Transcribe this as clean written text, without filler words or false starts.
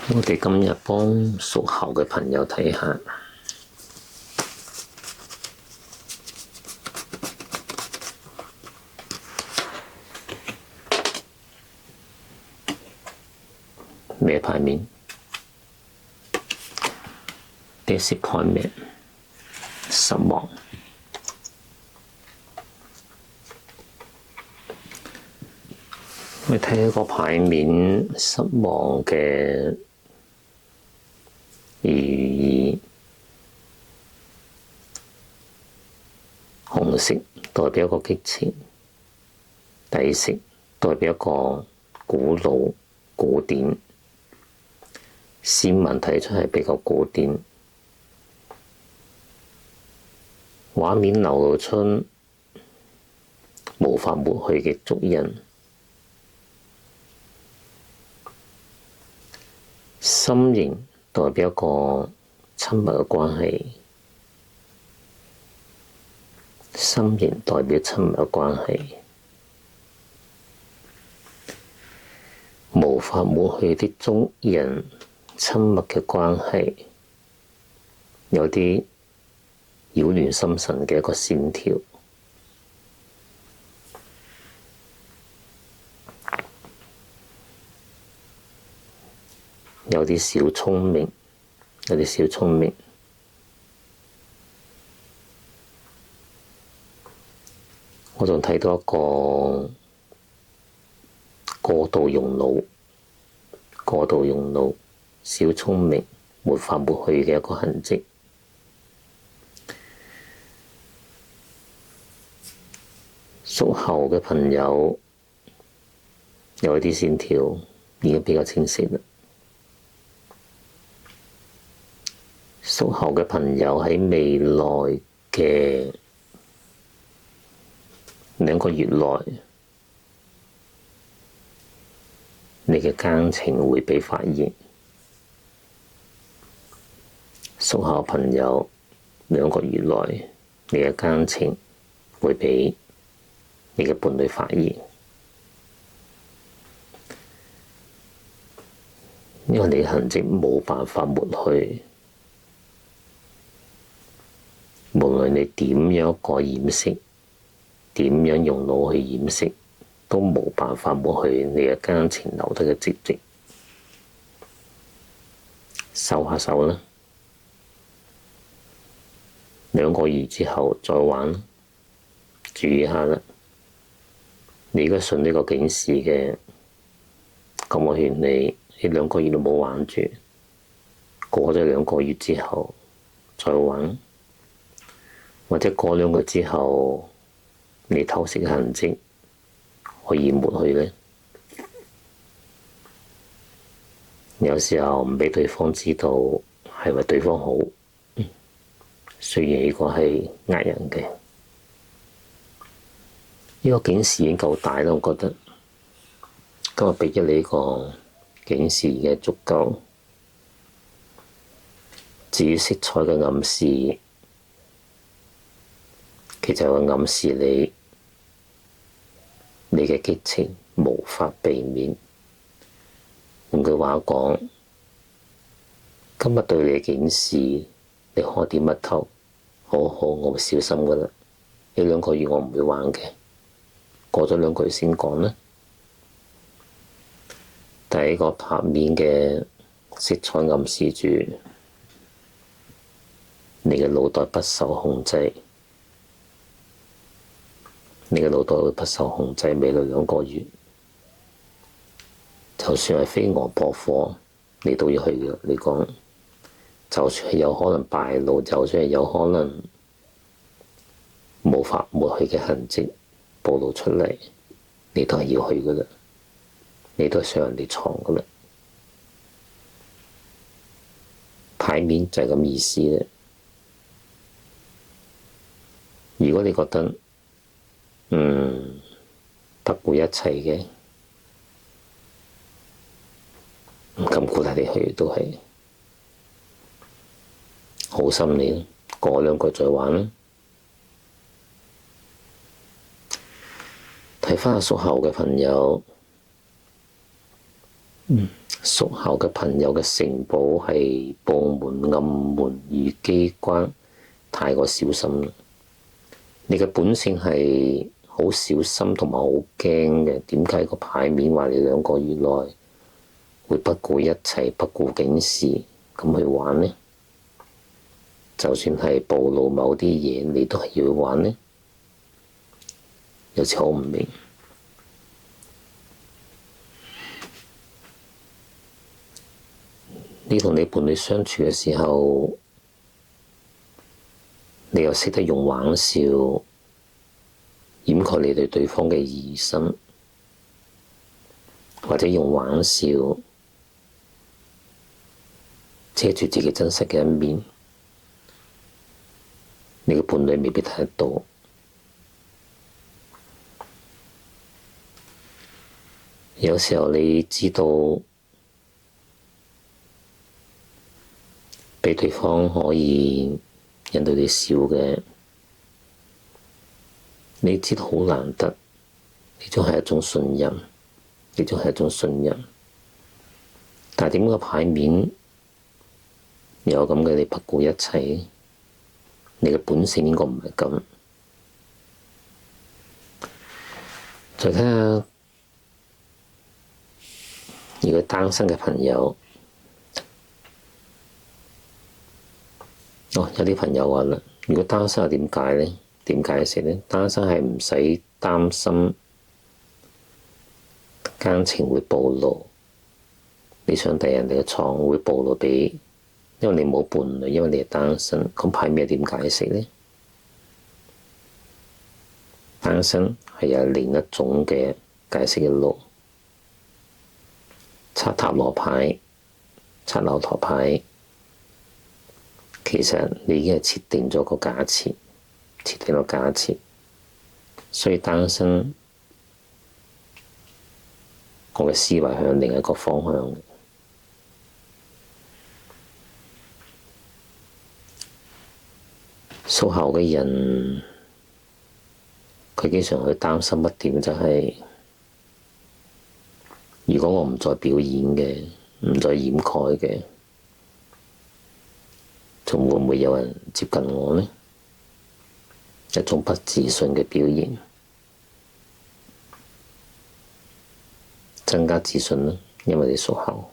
我哋今日幫屬猴嘅朋友睇下咩牌面 disappointment 失望。我睇下個牌面失望嘅寓意，紅色代表一個激情，底色代表一個古老古典，線紋睇出係比較古典，畫面流露出無法抹去嘅足印。心形代表一個親密嘅關係，心形代表親密嘅關係，無法抹去啲足印，親密嘅關係，有啲擾亂心神嘅一個線條。有啲小聰明，有啲小聰明。我仲睇到一個過度用腦、過度用腦、小聰明，沒法抹去嘅一個痕跡。屬猴嘅朋友有一啲線條已經比較清晰啦。屬猴嘅朋友喺未來嘅2個月內，你嘅奸情會被發現。屬猴朋友2個月內，你嘅奸情會被你嘅伴侶發現，因為你嘅痕跡冇辦法抹去。無論你點樣個掩飾，點樣用腦去掩飾，都冇辦法抹去你嘅奸情留低嘅跡跡。收下手啦，2個月之後再玩，注意下啦。你如果信呢個警示嘅，咁我勸你呢2個月都冇玩住，過咗2個月之後再玩。或者過2個月之後，你偷食嘅痕跡可以抹去呢。有時候唔畀對方知道係為對方好，雖然呢個係呃人嘅。呢個警示已經夠大啦，我覺得今日畀咗你呢個警示嘅足夠。至於色彩嘅暗示，其實會暗示你嘅激情無法避免。換句話講，今日對你嘅警示，你可點乜頭？好，我會小心㗎喇。呢2個月我唔會玩嘅，過咗2個月先講啦。第一個拍面嘅色彩暗示住你嘅腦袋不受控制。你嘅腦袋會不受控制，未來2個月，就算係飛蛾撲火，你都要去嘅。你講，就算係有可能敗露，就算係有可能無法抹去嘅痕跡暴露出嚟，你都係要去嘅啦。你都係上人哋床嘅啦。牌面就係咁意思咧。如果你覺得不顧一切嘅，唔敢鼓勵你去，都係好心你，過2個月再玩啦。睇返屬猴嘅朋友，屬猴嘅朋友嘅城堡係布滿暗門與機關，太過小心啦。你嘅本性係好小心同埋好驚嘅，點解個牌面話你2個月內會不顧一切、不顧警示咁去玩呢？就算係暴露某啲嘢，你都係要去玩呢？有時好唔明。你同你伴侶相處嘅時候，你又識得用玩笑掩蓋你對對方嘅疑心，或者用玩笑遮住自己真實嘅一面，你嘅伴侶未必睇得到。有時候你知道俾對方可以引到你笑嘅，你知道好難得，呢種係一種信任，呢種係一種信任。但係點解牌面有咁嘅你不顧一切？你嘅本性應該唔係咁。再睇下，如果單身嘅朋友，有啲朋友話啦，如果單身係點解呢？點解釋呢？單身係唔使擔心奸情會暴露，你想第人哋嘅床會暴露俾，因為你冇伴侶，因為你係單身。咁牌面點解釋呢？單身係有另一種嘅解釋嘅路。拆塔羅牌、拆樓台牌，其實你已經係設定咗個假設，設定咗假設，所以單身，我嘅思維向另一個方向。屬猴嘅人，佢經常去擔心一點就係，如果我唔再表演嘅，唔再掩蓋嘅，仲會唔會有人接近我呢？一種不自信嘅表現，增加自信啦，因為你屬猴。